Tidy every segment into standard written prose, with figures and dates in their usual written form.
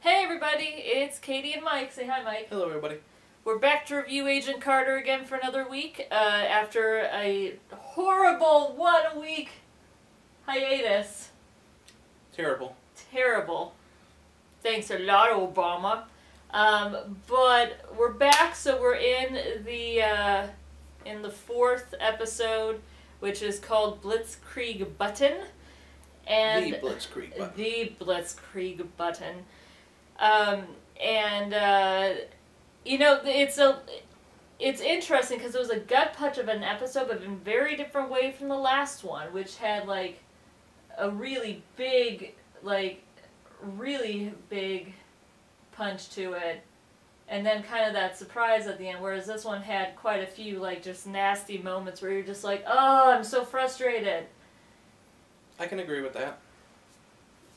Hey everybody, it's Katie and Mike. Say hi, Mike. Hello everybody. We're back to review Agent Carter again for another week, after a horrible one-week hiatus. Terrible. Terrible. Thanks a lot, Obama. But we're back, so we're in the fourth episode, which is called Blitzkrieg Button. And the Blitzkrieg button. The Blitzkrieg Button. You know, it's interesting because it was a gut punch of an episode, but in a very different way from the last one, which had like a really big punch to it, and then kind of that surprise at the end, whereas this one had quite a few like just nasty moments where you're just like, oh, I'm so frustrated. I can agree with that.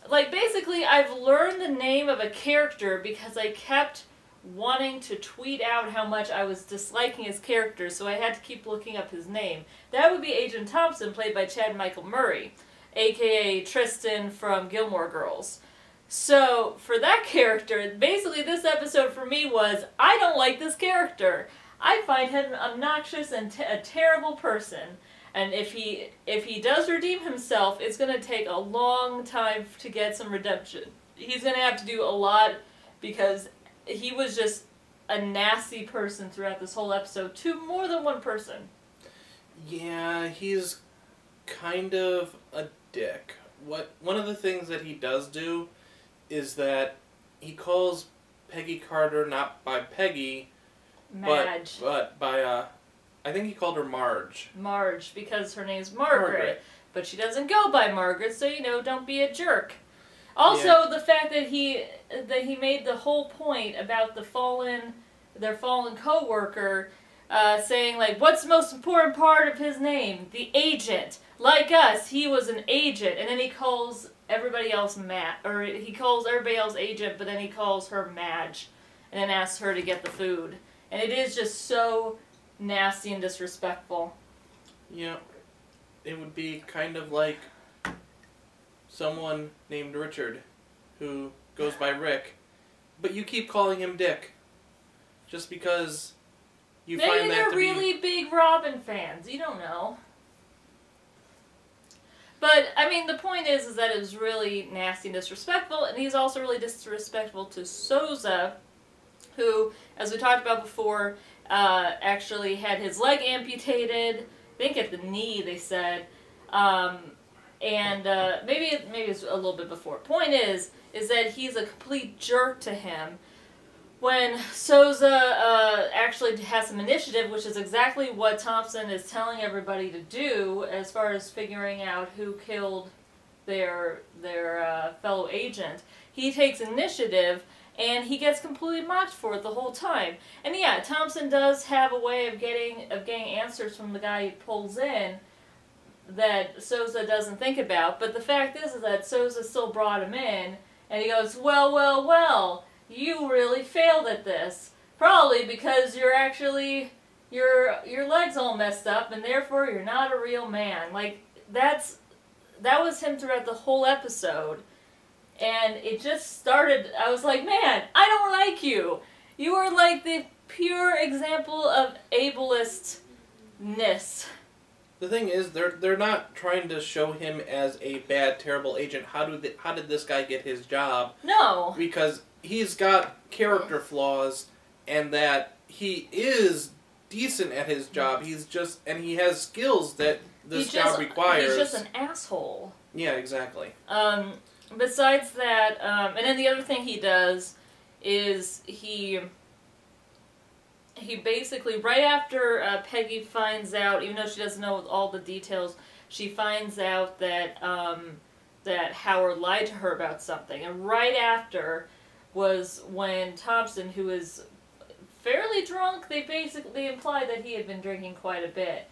Like, basically, I've learned the name of a character because I kept wanting to tweet out how much I was disliking his character, so I had to keep looking up his name. That would be Agent Thompson, played by Chad Michael Murray, a.k.a. Tristan from Gilmore Girls. So, for that character, basically this episode for me was, I don't like this character. I find him obnoxious and a terrible person. And if he does redeem himself, it's going to take a long time to get some redemption. He's going to have to do a lot because he was just a nasty person throughout this whole episode to more than one person. Yeah, he's kind of a dick. One of the things that he does do is that he calls Peggy Carter not by Peggy, Madge. but by I think he called her Marge. Marge, because her name's Margaret. But she doesn't go by Margaret, so, you know, don't be a jerk. Also, yeah. The fact that he made the whole point about their fallen co-worker, saying, like, what's the most important part of his name? The agent. Like us, he was an agent. And then he calls everybody else he calls everybody else agent, but then he calls her Madge. And then asks her to get the food. And it is just so nasty and disrespectful. Yeah. It would be kind of like someone named Richard who goes by Rick, but you keep calling him Dick just because you find that to be... They're really big Robin fans. You don't know. But, I mean, the point is that it was really nasty and disrespectful, and he's also really disrespectful to Sousa, who, as we talked about before, actually had his leg amputated, I think at the knee, they said, maybe it's a little bit before. Point is that he's a complete jerk to him. When Sousa actually has some initiative, which is exactly what Thompson is telling everybody to do as far as figuring out who killed their fellow agent, he takes initiative. And he gets completely mocked for it the whole time. And yeah, Thompson does have a way of getting answers from the guy he pulls in that Sousa doesn't think about. But the fact is that Sousa still brought him in, and he goes, well, you really failed at this. Probably because you're actually, your leg's all messed up, and therefore you're not a real man. Like, that was him throughout the whole episode. And it just started, I was like, man, I don't like you. You are like the pure example of ableistness. The thing is, they're not trying to show him as a bad, terrible agent. How did this guy get his job? No. Because he's got character flaws, and that he is decent at his job. And he has skills that this job requires. He's just an asshole. Yeah, exactly. Besides that, and then the other thing he does is he basically, right after Peggy finds out, even though she doesn't know all the details, she finds out that that Howard lied to her about something. And right after was when Thompson, who is fairly drunk, they basically imply that he had been drinking quite a bit,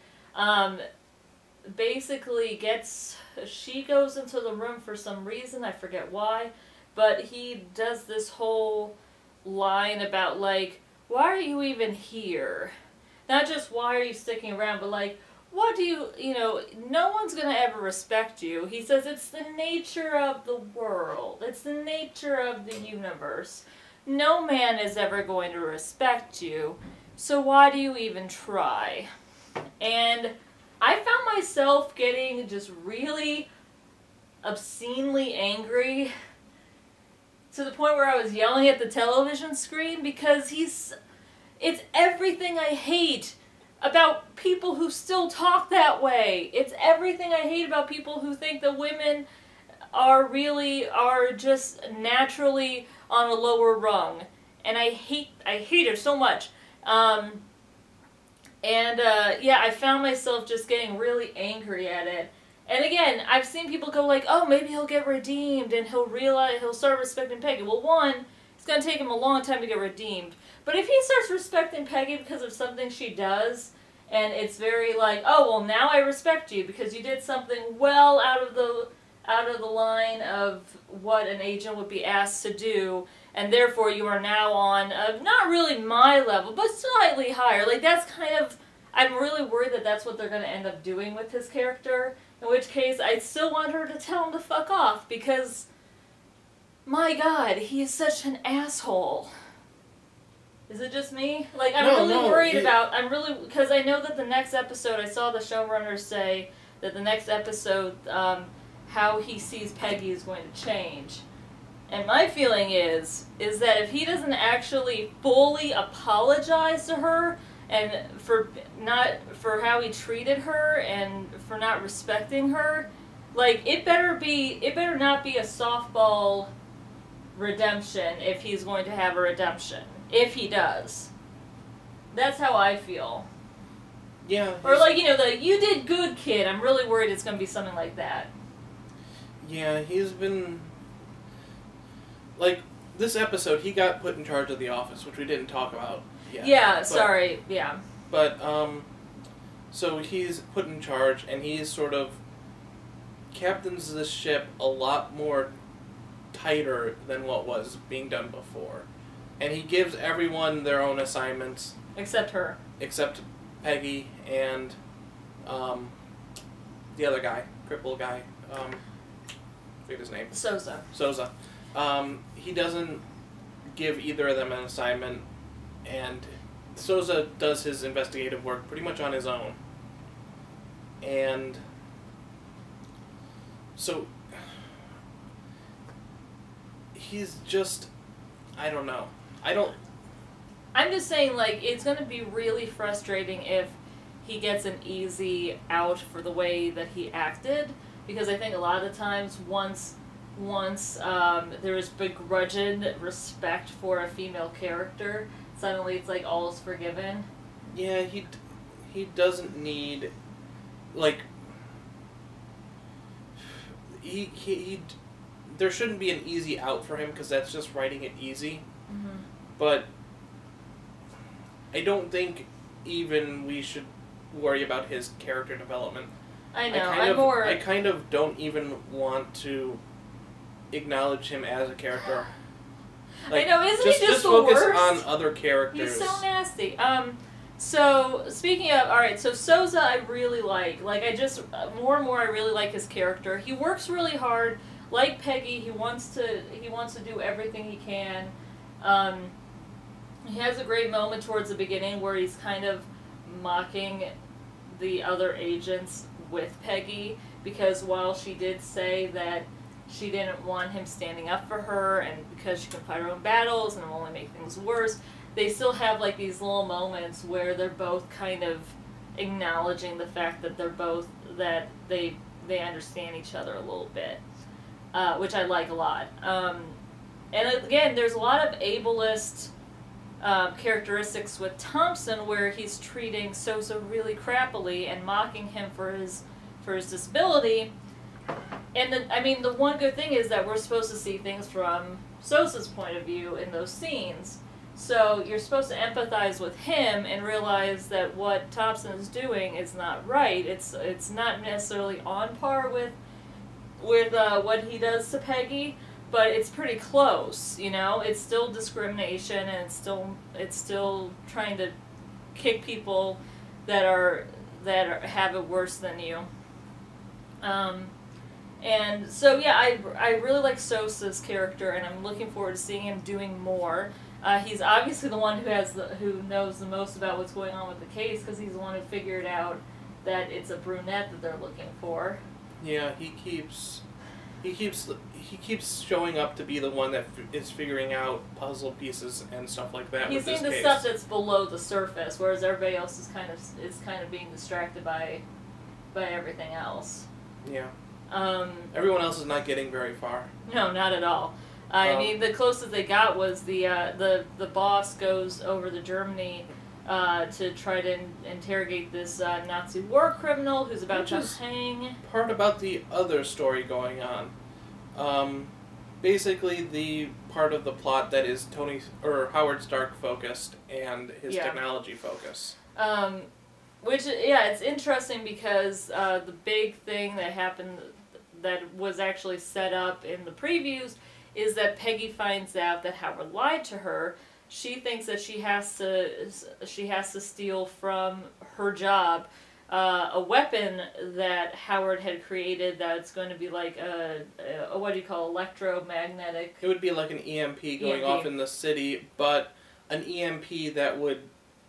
basically she goes into the room for some reason, I forget why, but he does this whole line about, like, why are you even here? Not just why are you sticking around, but like, what do you know, no one's going to ever respect you. He says it's the nature of the world. It's the nature of the universe. No man is ever going to respect you. So why do you even try? And I found myself getting just really obscenely angry to the point where I was yelling at the television screen because it's everything I hate about people who still talk that way. It's everything I hate about people who think that women are just naturally on a lower rung. And I hate it so much. Yeah, I found myself just getting really angry at it. And again, I've seen people go like, oh, maybe he'll get redeemed and he'll start respecting Peggy. Well, one, it's going to take him a long time to get redeemed. But if he starts respecting Peggy because of something she does, and it's very like, oh, well, now I respect you because you did something well out of the line of what an agent would be asked to do, and therefore you are now on not really my level, but slightly higher. Like, that's kind of, I'm really worried that that's what they're going to end up doing with his character, in which case I still want her to tell him to fuck off, because, my God, he is such an asshole. Is it just me? Like, I'm worried about, because I know that the next episode, I saw the showrunners say that the next episode, how he sees Peggy is going to change. And my feeling is that if he doesn't actually fully apologize to her, and for how he treated her, and for not respecting her, like, it better not be a softball redemption if he's going to have a redemption. If he does. That's how I feel. Yeah. Or like, you did good, kid. I'm really worried it's going to be something like that. Yeah, he's been... Like, this episode, he got put in charge of the office, which we didn't talk about yet. Yeah, sorry, yeah. But, so he's put in charge, and he's sort of captains this ship a lot more tighter than what was being done before. And he gives everyone their own assignments. Except her. Except Peggy and the other guy, crippled guy. I forget his name. Souza. He doesn't give either of them an assignment, and Souza does his investigative work pretty much on his own. And so he's just, I don't know. I'm just saying, like, it's going to be really frustrating if he gets an easy out for the way that he acted, because I think a lot of the times once there is begrudged respect for a female character, suddenly it's like all is forgiven. Yeah, he doesn't need, like, he there shouldn't be an easy out for him, because that's just writing it easy. Mm-hmm. But I don't think even we should worry about his character development. I know. I kind of don't even want to acknowledge him as a character. Like, I know, isn't he just the worst? Just focus on other characters. He's so nasty. So, speaking of, alright, so Souza I really like. Like, more and more I really like his character. He works really hard. Like Peggy, he wants to do everything he can. He has a great moment towards the beginning where he's kind of mocking the other agents with Peggy, because while she did say that she didn't want him standing up for her, and because she can fight her own battles and it will only make things worse, they still have like these little moments where they're both kind of acknowledging the fact that they understand each other a little bit, which I like a lot. And again, there's a lot of ableist characteristics with Thompson, where he's treating Souza really crappily and mocking him for his disability. And the one good thing is that we're supposed to see things from Souza's point of view in those scenes. So you're supposed to empathize with him and realize that what Thompson is doing is not right. It's not necessarily on par with what he does to Peggy, but it's pretty close, It's still discrimination, and it's still trying to kick people that are have it worse than you. And so yeah, I really like Sosa's character, and I'm looking forward to seeing him doing more. He's obviously the one who knows the most about what's going on with the case, because he's the one who figured out that it's a brunette that they're looking for. Yeah, he keeps showing up to be the one that is figuring out puzzle pieces and stuff like that. He's seeing the stuff that's below the surface, whereas everybody else is kind of being distracted by everything else. Yeah. Everyone else is not getting very far. No, not at all. I mean, the closest they got was the boss goes over to Germany to try to interrogate this Nazi war criminal who's about to hang. Part about the other story going on. Basically, the part of the plot that is Howard Stark focused and his technology focus. Which, it's interesting because the big thing that happened that was actually set up in the previews is that Peggy finds out that Howard lied to her. She thinks that she has to steal from her job a weapon that Howard had created that's going to be like a what do you call electromagnetic? It would be like an EMP going off in the city, but an EMP that would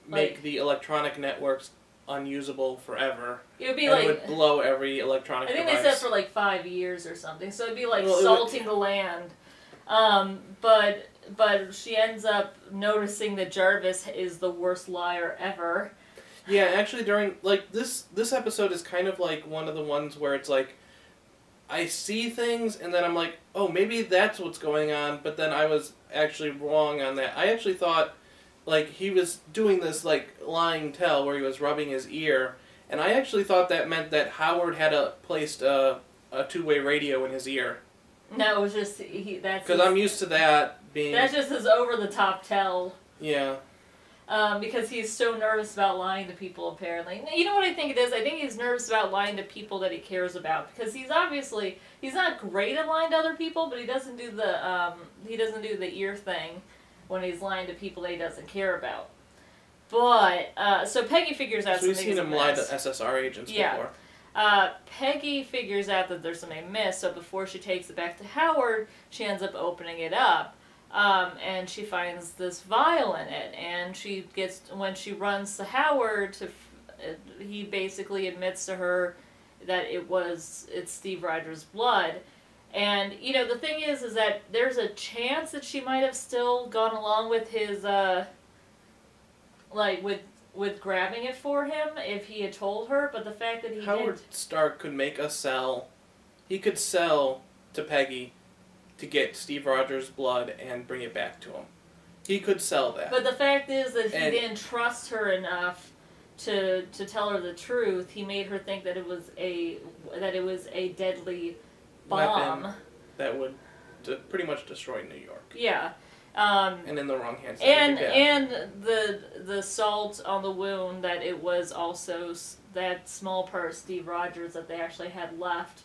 make the electronic networks unusable forever. It would be and it would blow every electronic device. They said for like 5 years or something, so it'd be like salting the land. But she ends up noticing that Jarvis is the worst liar ever. Yeah, actually during, like, this episode is kind of like one of the ones where it's like, I see things and then I'm like, oh, maybe that's what's going on, but then I was actually wrong on that. I actually thought, like, he was doing this, like, lying tell where he was rubbing his ear, and I actually thought that meant that Howard had placed a two-way radio in his ear. No, it was just, that's... Because I'm used to that being... That's just his over-the-top tell. Yeah. Because he's so nervous about lying to people, apparently. You know what I think it is? I think he's nervous about lying to people that he cares about. Because he's not great at lying to other people, but he doesn't do the ear thing when he's lying to people that he doesn't care about. But, so Peggy figures out something. So we've seen him lie to SSR agents before. Peggy figures out that there's something missed, so before she takes it back to Howard, she ends up opening it up. And she finds this vial in it, and when she runs to Howard, he basically admits to her that it's Steve Rogers' blood. And, you know, the thing is that there's a chance that she might have still gone along with his, with grabbing it for him if he had told her, but the fact that Howard Stark could make a sell. He could sell to Peggy to get Steve Rogers' blood and bring it back to him. He could sell that. But the fact is that he didn't trust her enough to tell her the truth. He made her think that it was a deadly bomb weapon that would pretty much destroy New York. Yeah. And in the wrong hands. And the salt on the wound, that it was also that small part of Steve Rogers that they actually had left.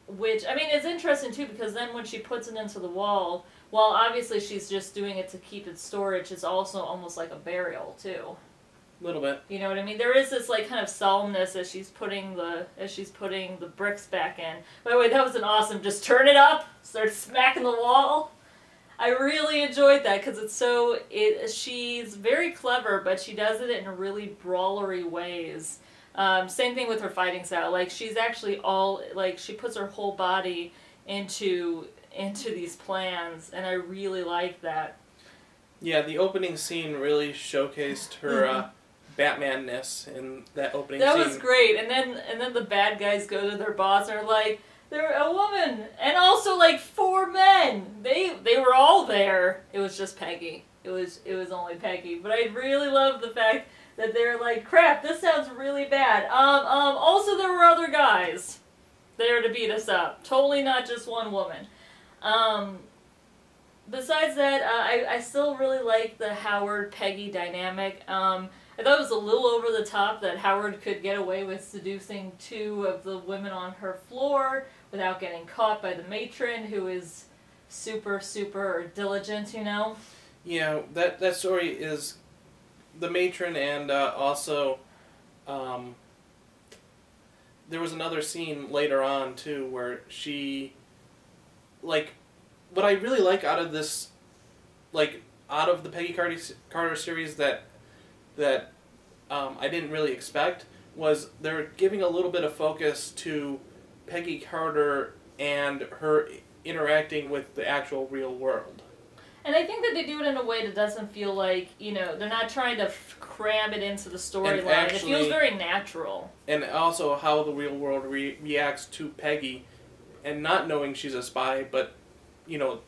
Which, I mean, it's interesting too, because then when she puts it into the wall, while obviously she's just doing it to keep it storage, it's also almost like a burial too. A little bit. You know what I mean? There is this like kind of solemnness as she's putting the bricks back in. By the way, that was an awesome, just turn it up, start smacking the wall. I really enjoyed that because she's very clever, but she does it in really brawlery ways. Same thing with her fighting style. Like, she's actually she puts her whole body into these plans, and I really like that. Yeah, the opening scene really showcased her Batman-ness in that opening scene. That was great. And then the bad guys go to their boss and are like, they're a woman, and also like 4 men. They were all there. It was just Peggy. It was only Peggy. But I really love the fact that they're like, crap, this sounds really bad. Also there were other guys there to beat us up. Totally not just one woman. Besides that, I still really like the Howard-Peggy dynamic. I thought it was a little over the top that Howard could get away with seducing 2 of the women on her floor without getting caught by the matron, who is super, super diligent, you know? Yeah, that story is... The matron and also there was another scene later on too where she, like, what I really like out of this, like, out of the Peggy Carter series that I didn't really expect was they're giving a little bit of focus to Peggy Carter and her interacting with the actual real world. And I think that they do it in a way that doesn't feel like, you know, they're not trying to cram it into the storyline. It feels very natural. And also how the real world reacts to Peggy, and not knowing she's a spy, but, you know,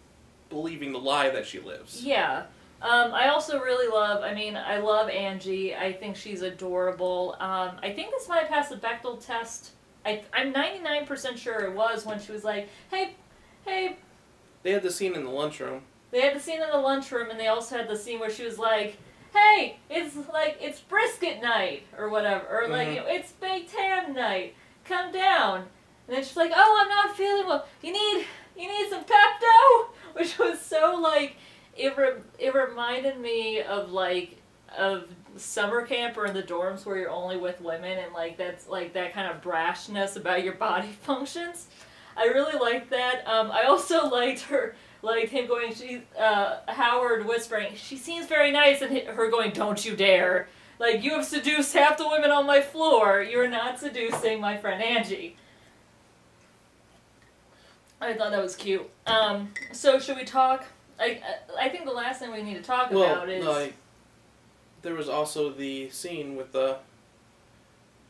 believing the lie that she lives. Yeah. I also really love, I love Angie. I think she's adorable. I think this might pass the Bechdel test. I'm 99% sure it was when she was like, hey. They had the scene in the lunchroom. They had the scene in the lunchroom, and they also had the scene where she was like, hey, it's brisket night, or whatever, or like, it's baked ham night, come down. And then she's like, oh, I'm not feeling well, you need some Pepto? Which was so, like, it reminded me of, like, of summer camp or in the dorms where you're only with women, and, like, that's, like, that kind of brashness about your body functions. I really liked that. I also liked him going, Howard whispering, she seems very nice, and her going, don't you dare. Like, you have seduced half the women on my floor. You're not seducing my friend Angie. I thought that was cute. So should we talk? I think the last thing we need to talk about is... No, there was also the scene with the...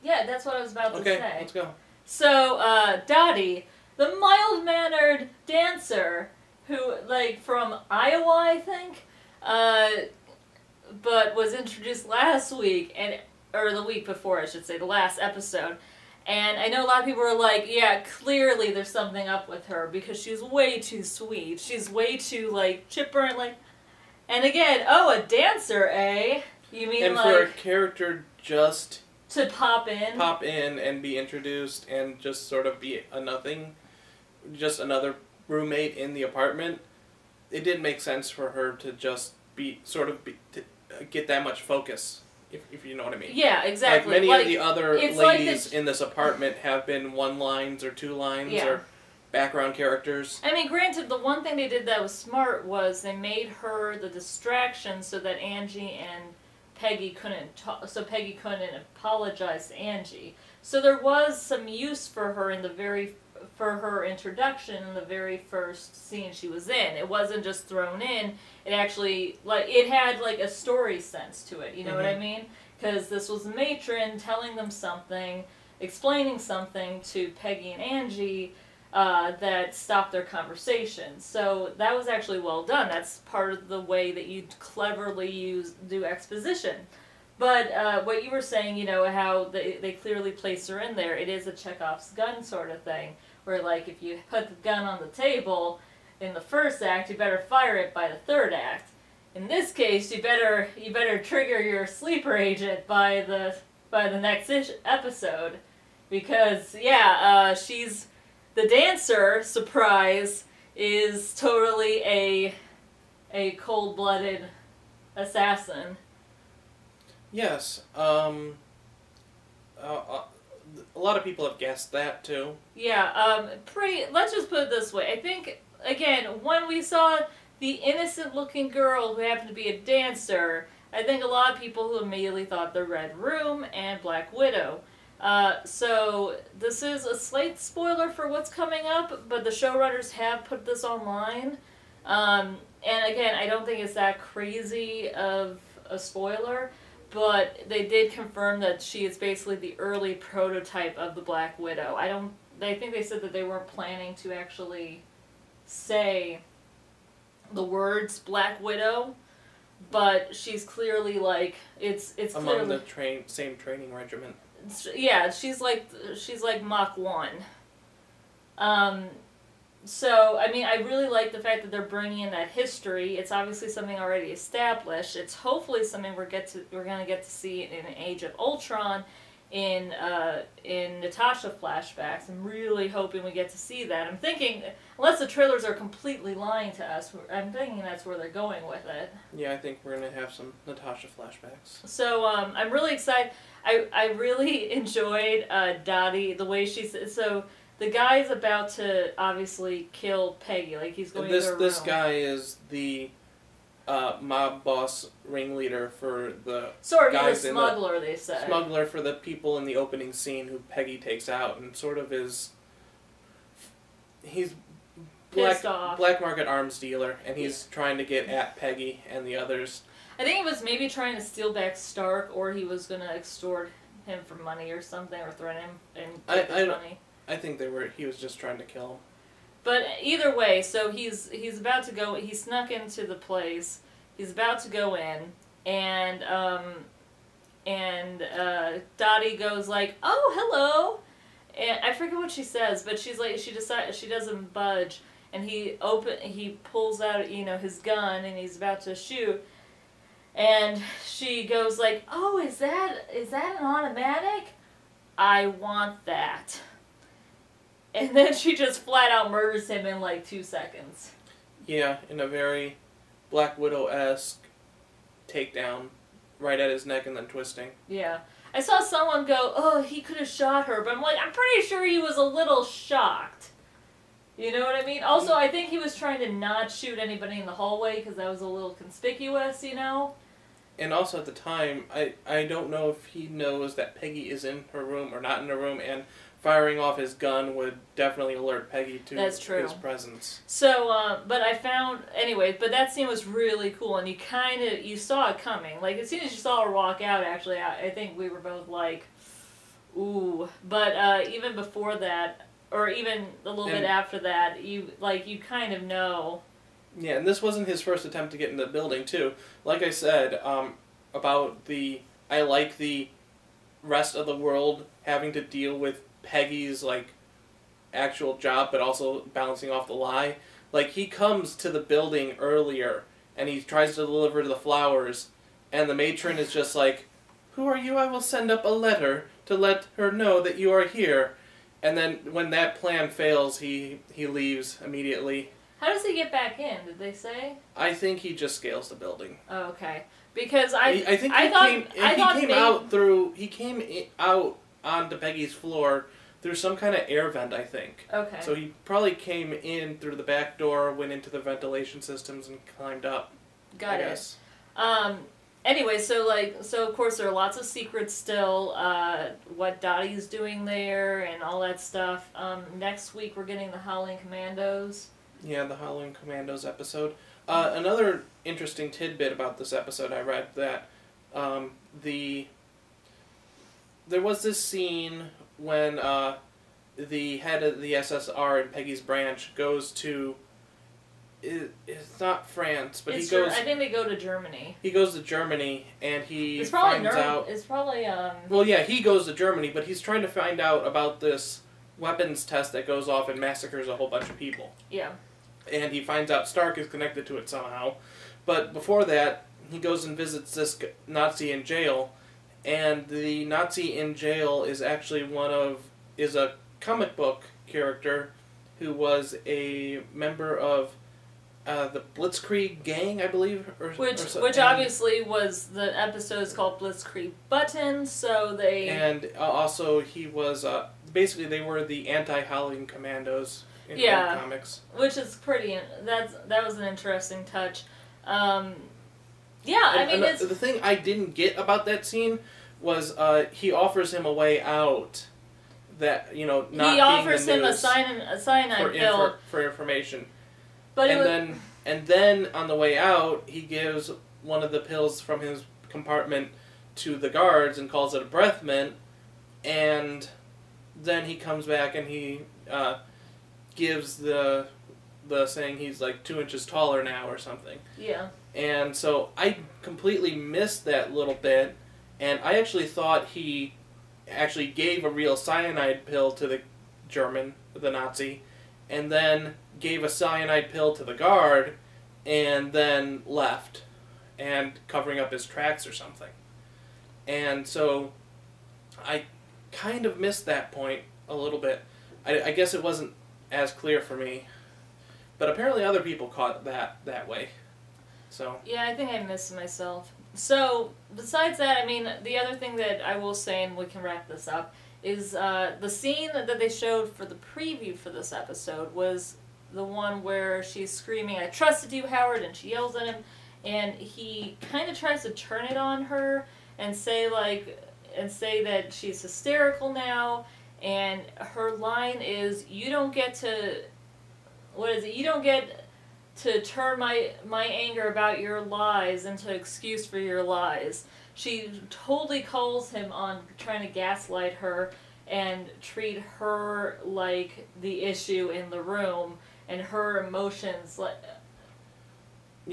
Yeah, that's what I was about to say. Okay, let's go. So, Dottie, the mild-mannered dancer, who, like, from Iowa, I think, but was introduced last week, or the week before, I should say, the last episode. And I know a lot of people are like, yeah, clearly there's something up with her, because she's way too sweet. She's way too, like, chipper and, like... And again, oh, a dancer, eh? You mean, and like... And for a character just... To pop in? Pop in and be introduced and just sort of be a nothing, just another roommate in the apartment, it didn't make sense for her to just to get that much focus, if you know what I mean. Yeah, exactly. Like many of the other ladies in this apartment have been one lines or two lines or background characters. I mean, granted, the one thing they did that was smart was they made her the distraction so that Angie and Peggy couldn't apologize to Angie. So there was some use for her for her introduction in the very first scene she was in. It wasn't just thrown in. It actually, like, it had, like, a story sense to it. You know what I mean? Because this was the matron telling them something, explaining something to Peggy and Angie that stopped their conversation. So that was actually well done. That's part of the way that you cleverly do exposition. But what you were saying, you know, how they clearly place her in there, it is a Chekhov's gun sort of thing. Where, like, if you put the gun on the table in the first act, you better fire it by the third act. In this case, you better trigger your sleeper agent by the next episode, because she's the dancer. Surprise, is totally a cold-blooded assassin. Yes. A lot of people have guessed that, too. Yeah, let's just put it this way. I think, again, when we saw the innocent-looking girl who happened to be a dancer, I think a lot of people who immediately thought the Red Room and Black Widow. So this is a slight spoiler for what's coming up, but the showrunners have put this online. And again, I don't think it's that crazy of a spoiler, but they did confirm that she is basically the early prototype of the Black Widow. I think they said that they weren't planning to actually say the words Black Widow, but she's clearly, like, it's among clearly the same training regiment. Yeah, she's like Mach 1. So, I mean, I really like the fact that they're bringing in that history. It's obviously something already established. It's hopefully something we're going to get to see in Age of Ultron, in Natasha flashbacks. I'm really hoping we get to see that. Unless the trailers are completely lying to us. I'm thinking that's where they're going with it. Yeah, I think we're going to have some Natasha flashbacks. So I'm really excited. I really enjoyed Dottie, the way she said. So the guy's about to obviously kill Peggy. Like, he's going to her room. This guy is the mob boss ringleader for the guys he's a smuggler, they say. Smuggler for the people in the opening scene who Peggy takes out, and sort of he's black market arms dealer, and he's trying to get at Peggy and the others. I think he was maybe trying to steal back Stark, or he was going to extort him for money or something, or threaten him and take his money. I think he was just trying to kill him. But either way, so he's about to go. He snuck into the place. He's about to go in, and Dottie goes like, "Oh, hello," and I forget what she says, but she's like, she doesn't budge, and he pulls out his gun, and he's about to shoot, and she goes like, "Oh, is that an automatic? I want that." And then she just flat out murders him in like 2 seconds. Yeah, in a very Black Widow-esque takedown, right at his neck and then twisting. Yeah. I saw someone go, "Oh, he could have shot her," but I'm like, I'm pretty sure he was a little shocked. You know what I mean? Also, I think he was trying to not shoot anybody in the hallway because that was a little conspicuous, And also at the time, I don't know if he knows that Peggy is in her room or not in her room, and firing off his gun would definitely alert Peggy to his presence. So, but I found, anyway, but that scene was really cool, and you saw it coming. Like, as soon as you saw her walk out, actually, I think we were both like, ooh. But even before that, or even a little bit after that, you kind of know. Yeah, and this wasn't his first attempt to get in the building, too. Like I said, I like the rest of the world having to deal with Peggy's, actual job, but also balancing off the lie. Like, he comes to the building earlier, and he tries to deliver the flowers, and the matron is just like, "Who are you? I will send up a letter to let her know that you are here." And then, when that plan fails, he leaves immediately. How does he get back in? Did they say? I think he just scales the building. Oh, okay. Because he came out onto Peggy's floor through some kind of air vent, I think. Okay. So he probably came in through the back door, went into the ventilation systems, and climbed up. Got it. Anyway, so of course there are lots of secrets still. What Dottie's doing there and all that stuff. Next week we're getting the Howling Commandos. Yeah, the Howling Commandos episode. Another interesting tidbit about this episode, I read that there was this scene when the head of the SSR in Peggy's branch goes to, it's not France, but he goes... I think they go to Germany. He goes to Germany, and he It's finds out... It's probably... Well, yeah, he goes to Germany, but he's trying to find out about this weapons test that goes off and massacres a whole bunch of people. Yeah. And he finds out Stark is connected to it somehow. But before that, he goes and visits this Nazi in jail, and the Nazi in jail is actually is a comic book character who was a member of the Blitzkrieg gang, I believe, which obviously was the episode is called Blitzkrieg Button. So they and also he was basically they were the anti-Howling Commandos in the comics, which is pretty. That was an interesting touch. The thing I didn't get about that scene was he offers him a way out. That he offers him a cyanide pill for information, but and then on the way out he gives one of the pills from his compartment to the guards and calls it a breath mint, and then he comes back and he gives the saying he's like 2 inches taller now or something. Yeah. And so I completely missed that little bit, and I actually thought he actually gave a real cyanide pill to the Nazi, and then gave a cyanide pill to the guard, and then left, and covering up his tracks or something. And so I kind of missed that point a little bit. I guess it wasn't as clear for me. But apparently other people caught that way. So. Yeah, I think I missed myself. So, besides that, I mean, the other thing that I will say, and we can wrap this up, is the scene that they showed for the preview for this episode was the one where she's screaming, "I trusted you, Howard," and she yells at him, and he kind of tries to turn it on her and say that she's hysterical now, and her line is, "You don't get to, what is it? You don't get to turn my anger about your lies into an excuse for your lies." She totally calls him on trying to gaslight her and treat her like the issue in the room and her emotions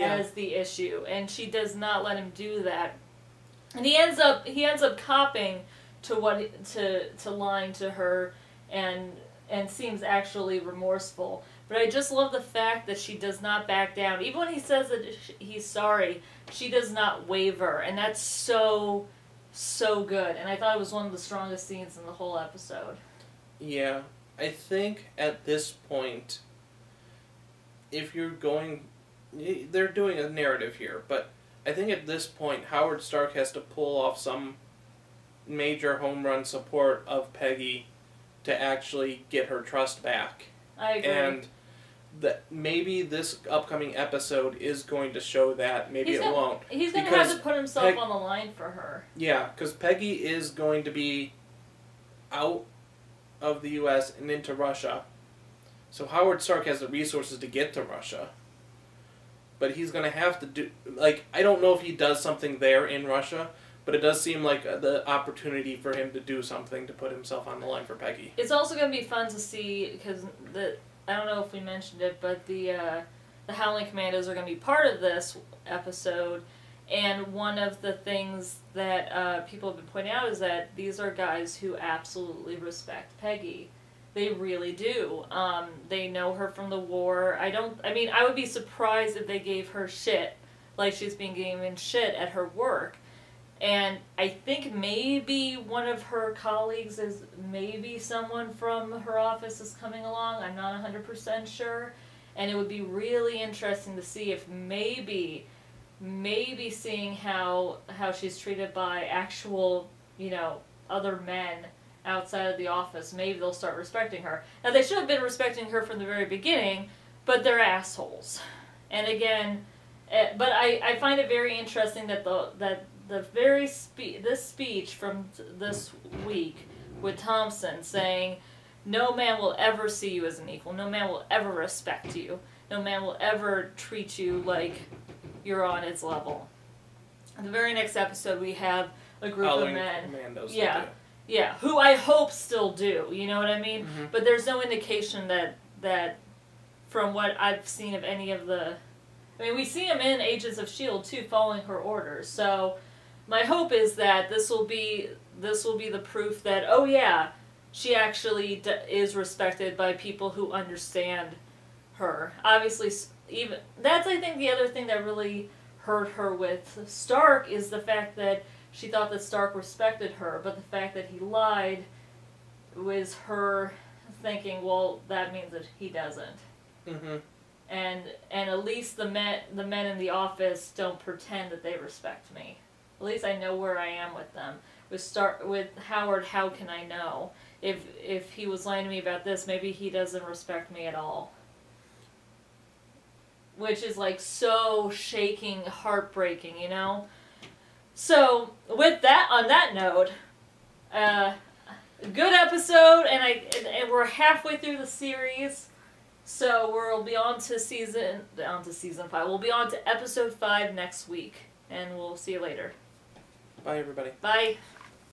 as the issue, and she does not let him do that. And he ends up copping to lying to her and seems actually remorseful. But I just love the fact that she does not back down. Even when he says that he's sorry, she does not waver. And that's so, so good. And I thought it was one of the strongest scenes in the whole episode. Yeah. I think at this point, if you're going... They're doing a narrative here, but I think at this point, Howard Stark has to pull off some major home run support of Peggy to actually get her trust back. I agree. And that maybe this upcoming episode is going to show that. Maybe it won't. He's going to have to put himself on the line for her. Yeah, because Peggy is going to be out of the U.S. and into Russia. So Howard Stark has the resources to get to Russia. But he's going to have to do... Like, I don't know if he does something there in Russia, but it does seem like the opportunity for him to do something to put himself on the line for Peggy. It's also going to be fun to see, because I don't know if we mentioned it, but the Howling Commandos are going to be part of this episode, and one of the things that people have been pointing out is that these are guys who absolutely respect Peggy. They really do. They know her from the war. I would be surprised if they gave her shit, like she's being given shit at her work. And I think maybe one of her colleagues is maybe someone from her office is coming along. I'm not 100% sure. And it would be really interesting to see if maybe seeing how she's treated by actual, other men outside of the office, maybe they'll start respecting her. Now, they should have been respecting her from the very beginning, but they're assholes. And again, but I find it very interesting that this speech from this week with Thompson saying, "No man will ever see you as an equal. No man will ever respect you. No man will ever treat you like you're on his level." In the very next episode, we have a group of men. Yeah, who I hope still do. You know what I mean? Mm-hmm. But there's no indication that from what I've seen of any of the... I mean, we see him in Agents of S.H.I.E.L.D. too, following her orders. So my hope is that this will be the proof that, oh yeah, she actually is respected by people who understand her. Obviously, even that's, I think, the other thing that really hurt her with Stark is the fact that she thought that Stark respected her, but the fact that he lied was her thinking, well, that means that he doesn't. Mm-hmm. And at least the men in the office don't pretend that they respect me. At least I know where I am with them. With Howard, how can I know? If he was lying to me about this, maybe he doesn't respect me at all. Which is like so shaking, heartbreaking, So with that, on that note, good episode, and we're halfway through the series. So we'll be on to season 5. We'll be on to episode 5 next week, and we'll see you later. Bye, everybody. Bye.